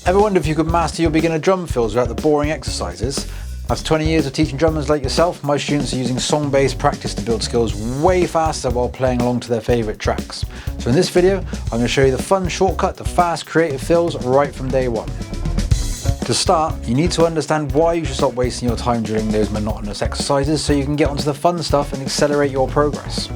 Ever wonder if you could master your beginner drum fills without the boring exercises? After 20 years of teaching drummers like yourself, my students are using song-based practice to build skills way faster while playing along to their favourite tracks. So in this video, I'm going to show you the fun shortcut to fast creative fills right from day one. To start, you need to understand why you should stop wasting your time during those monotonous exercises so you can get onto the fun stuff and accelerate your progress.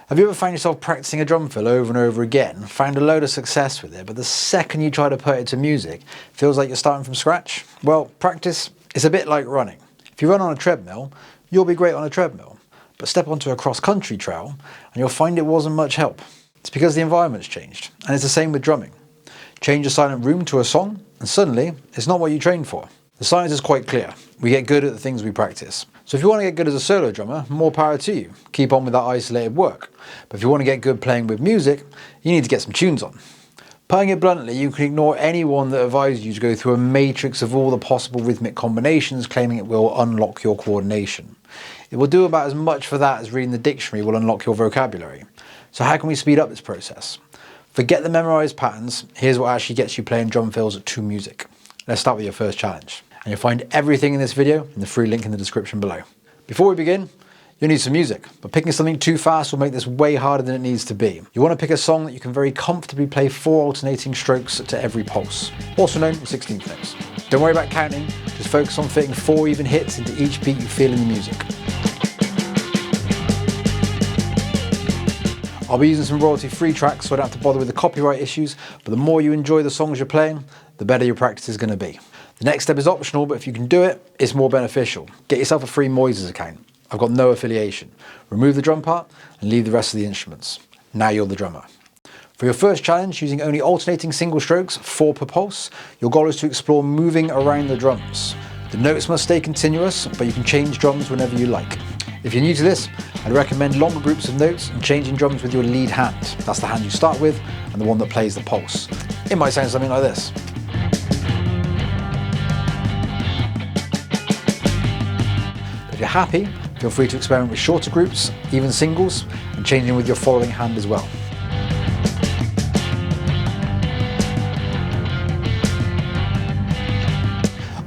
Have you ever found yourself practicing a drum fill over and over again, found a load of success with it, but the second you try to put it to music, it feels like you're starting from scratch? Well, practice is a bit like running. If you run on a treadmill, you'll be great on a treadmill, but step onto a cross-country trail and you'll find it wasn't much help. It's because the environment's changed, and it's the same with drumming. Change a silent room to a song, and suddenly, it's not what you trained for. The science is quite clear. We get good at the things we practice. So if you want to get good as a solo drummer, more power to you. Keep on with that isolated work. But if you want to get good playing with music, you need to get some tunes on. Putting it bluntly, you can ignore anyone that advises you to go through a matrix of all the possible rhythmic combinations claiming it will unlock your coordination. It will do about as much for that as reading the dictionary will unlock your vocabulary. So how can we speed up this process? Forget the memorized patterns. Here's what actually gets you playing drum fills to music. Let's start with your first challenge. And you'll find everything in this video in the free link in the description below. Before we begin, you'll need some music, but picking something too fast will make this way harder than it needs to be. You want to pick a song that you can very comfortably play 4 alternating strokes to every pulse, also known as 16th notes. Don't worry about counting, just focus on fitting 4 even hits into each beat you feel in the music. I'll be using some royalty-free tracks so I don't have to bother with the copyright issues, but the more you enjoy the songs you're playing, the better your practice is going to be. The next step is optional, but if you can do it, it's more beneficial. Get yourself a free Moises account. I've got no affiliation. Remove the drum part and leave the rest of the instruments. Now you're the drummer. For your first challenge, using only alternating single strokes, 4 per pulse, your goal is to explore moving around the drums. The notes must stay continuous, but you can change drums whenever you like. If you're new to this, I'd recommend longer groups of notes and changing drums with your lead hand. That's the hand you start with and the one that plays the pulse. It might sound something like this. If you're happy, feel free to experiment with shorter groups, even singles, and changing with your following hand as well.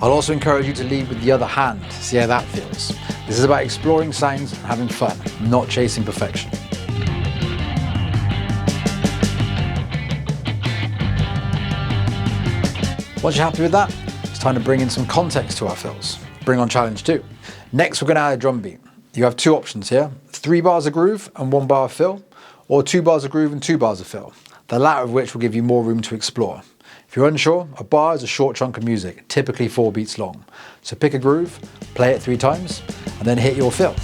I'll also encourage you to lead with the other hand, see how that feels. This is about exploring sounds and having fun, not chasing perfection. Once you're happy with that, it's time to bring in some context to our fills. Bring on challenge 2. Next, we're going to add a drum beat. You have 2 options here, 3 bars of groove and 1 bar of fill, or 2 bars of groove and 2 bars of fill, the latter of which will give you more room to explore. If you're unsure, a bar is a short chunk of music, typically 4 beats long. So pick a groove, play it 3 times, and then hit your fill.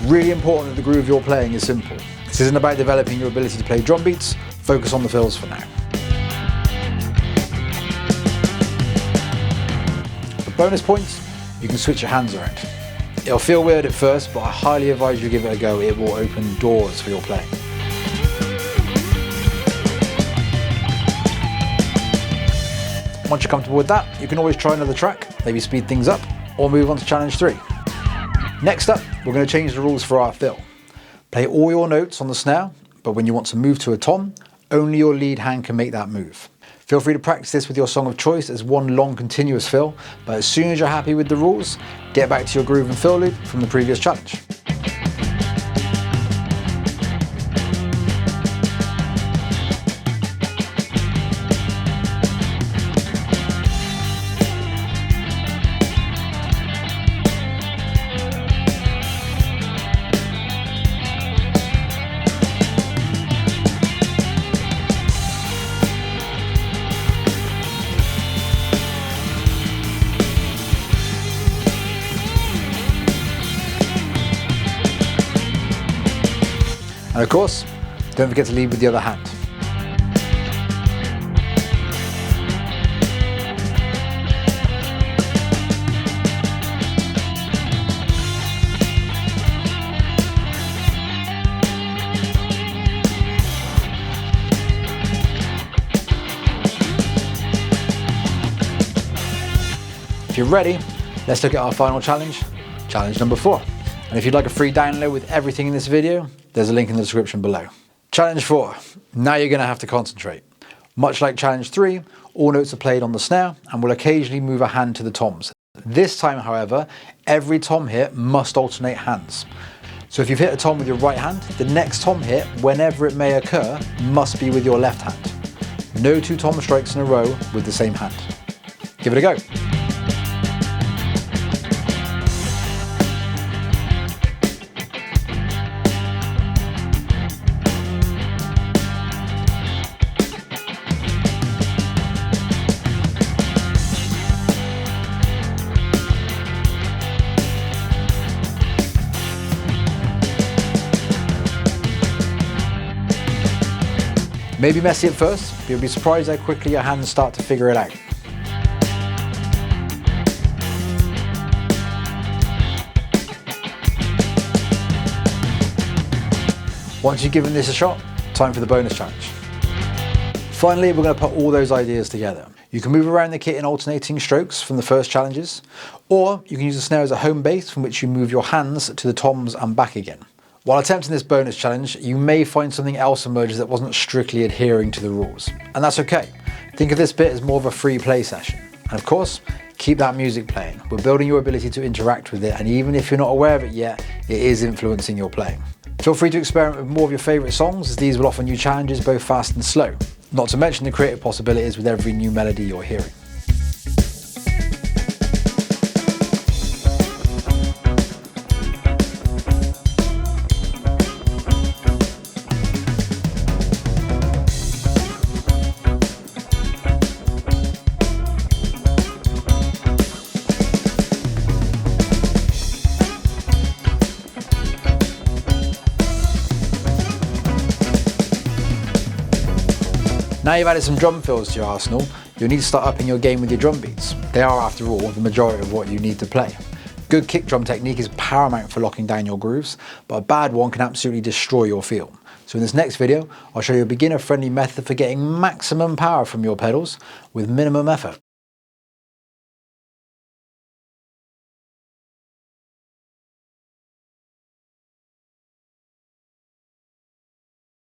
Really important that the groove you're playing is simple. This isn't about developing your ability to play drum beats, focus on the fills for now. For bonus points, you can switch your hands around. It'll feel weird at first, but I highly advise you give it a go. It will open doors for your playing. Once you're comfortable with that, you can always try another track, maybe speed things up, or move on to challenge 3. Next up, we're going to change the rules for our fill. Play all your notes on the snare, but when you want to move to a tom, only your lead hand can make that move. Feel free to practice this with your song of choice as one long continuous fill, but as soon as you're happy with the rules, get back to your groove and fill loop from the previous challenge. And of course, don't forget to lead with the other hand. if you're ready, let's look at our final challenge, challenge number 4. And if you'd like a free download with everything in this video, there's a link in the description below. Challenge 4, now you're going to have to concentrate. Much like challenge 3, all notes are played on the snare and will occasionally move a hand to the toms. This time, however, every tom hit must alternate hands. So if you've hit a tom with your right hand, the next tom hit, whenever it may occur, must be with your left hand. No 2 tom strikes in a row with the same hand. Give it a go. Maybe messy at first, but you'll be surprised how quickly your hands start to figure it out. Once you've given this a shot, time for the bonus challenge. Finally, we're going to put all those ideas together. You can move around the kit in alternating strokes from the first challenges, or you can use the snare as a home base from which you move your hands to the toms and back again. While attempting this bonus challenge, you may find something else emerges that wasn't strictly adhering to the rules. And that's okay. Think of this bit as more of a free play session. And of course, keep that music playing. We're building your ability to interact with it, and even if you're not aware of it yet, it is influencing your playing. Feel free to experiment with more of your favourite songs, as these will offer new challenges both fast and slow. Not to mention the creative possibilities with every new melody you're hearing. Now you've added some drum fills to your arsenal, you'll need to start upping your game with your drum beats. They are, after all, the majority of what you need to play. Good kick drum technique is paramount for locking down your grooves, but a bad one can absolutely destroy your feel. So in this next video, I'll show you a beginner-friendly method for getting maximum power from your pedals with minimum effort.